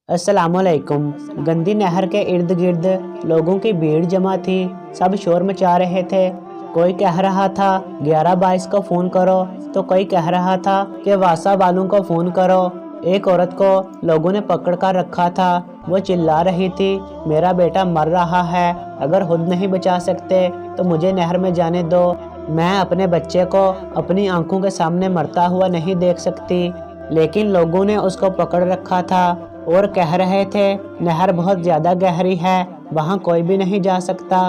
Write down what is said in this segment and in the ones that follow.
अस्सलामुअलैकुम। गंदी नहर के इर्द गिर्द लोगों की भीड़ जमा थी। सब शोर मचा रहे थे। कोई कह रहा था 1122 को फ़ोन करो, तो कोई कह रहा था कि वासा वालों को फ़ोन करो। एक औरत को लोगों ने पकड़ कर रखा था। वो चिल्ला रही थी, मेरा बेटा मर रहा है, अगर खुद नहीं बचा सकते तो मुझे नहर में जाने दो। मैं अपने बच्चे को अपनी आंखों के सामने मरता हुआ नहीं देख सकती। लेकिन लोगों ने उसको पकड़ रखा था और कह रहे थे नहर बहुत ज़्यादा गहरी है, वहाँ कोई भी नहीं जा सकता।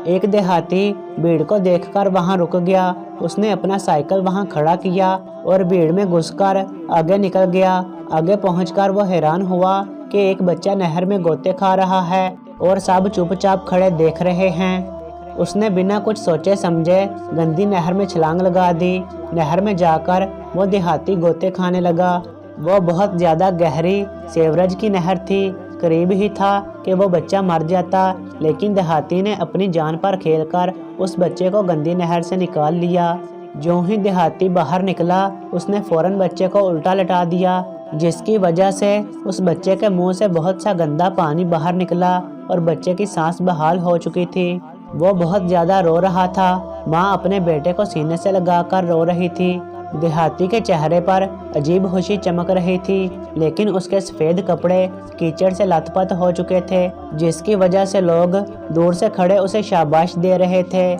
एक देहाती भीड़ को देखकर वहाँ रुक गया। उसने अपना साइकिल वहाँ खड़ा किया और भीड़ में घुसकर आगे निकल गया। आगे पहुंचकर वो हैरान हुआ कि एक बच्चा नहर में गोते खा रहा है और सब चुपचाप खड़े देख रहे हैं। उसने बिना कुछ सोचे समझे गंदी नहर में छलांग लगा दी। नहर में जाकर वो देहाती गोते खाने लगा। वो बहुत ज़्यादा गहरी सीवरेज की नहर थी। करीब ही था कि वो बच्चा मर जाता, लेकिन देहाती ने अपनी जान पर खेलकर उस बच्चे को गंदी नहर से निकाल लिया। जो ही देहाती बाहर निकला, उसने फौरन बच्चे को उल्टा लटा दिया, जिसकी वजह से उस बच्चे के मुंह से बहुत सा गंदा पानी बाहर निकला और बच्चे की सांस बहाल हो चुकी थी। वो बहुत ज़्यादा रो रहा था। माँ अपने बेटे को सीने से लगाकर रो रही थी। देहाती के चेहरे पर अजीब खुशी चमक रही थी, लेकिन उसके सफ़ेद कपड़े कीचड़ से लथपथ हो चुके थे, जिसकी वजह से लोग दूर से खड़े उसे शाबाश दे रहे थे।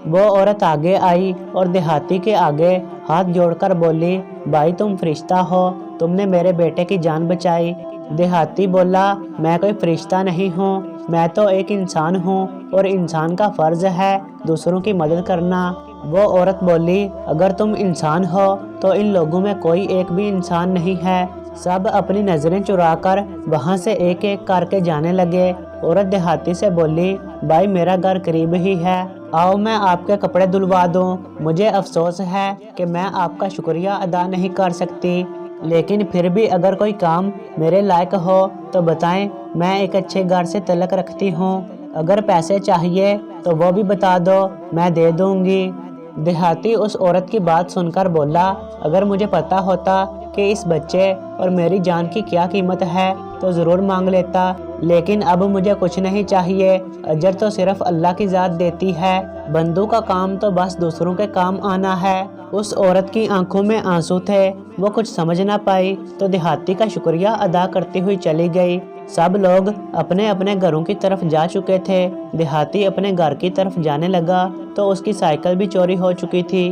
वो औरत आगे आई और देहाती के आगे हाथ जोड़कर बोली, भाई तुम फरिश्ता हो, तुमने मेरे बेटे की जान बचाई। देहाती बोला, मैं कोई फरिश्ता नहीं हूँ, मैं तो एक इंसान हूँ और इंसान का फ़र्ज़ है दूसरों की मदद करना। वो औरत बोली, अगर तुम इंसान हो तो इन लोगों में कोई एक भी इंसान नहीं है। सब अपनी नज़रें चुराकर वहाँ से एक एक करके जाने लगे। औरत देहाती से बोली, भाई मेरा घर करीब ही है, आओ मैं आपके कपड़े धुलवा दूँ। मुझे अफसोस है कि मैं आपका शुक्रिया अदा नहीं कर सकती, लेकिन फिर भी अगर कोई काम मेरे लायक हो तो बताएं, मैं एक अच्छे घर से तल्लक रखती हूँ। अगर पैसे चाहिए तो वो भी बता दो, मैं दे दूँगी। देहाती उस औरत की बात सुनकर बोला, अगर मुझे पता होता कि इस बच्चे और मेरी जान की क्या कीमत है तो ज़रूर मांग लेता, लेकिन अब मुझे कुछ नहीं चाहिए। अजर तो सिर्फ अल्लाह की ज़ात देती है, बंदों का काम तो बस दूसरों के काम आना है। उस औरत की आंखों में आंसू थे। वो कुछ समझ ना पाई तो देहाती का शुक्रिया अदा करती हुई चली गई। सब लोग अपने अपने घरों की तरफ जा चुके थे। देहाती अपने घर की तरफ जाने लगा तो उसकी साइकिल भी चोरी हो चुकी थी।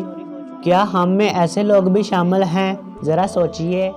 क्या हम में ऐसे लोग भी शामिल हैं? ज़रा सोचिए।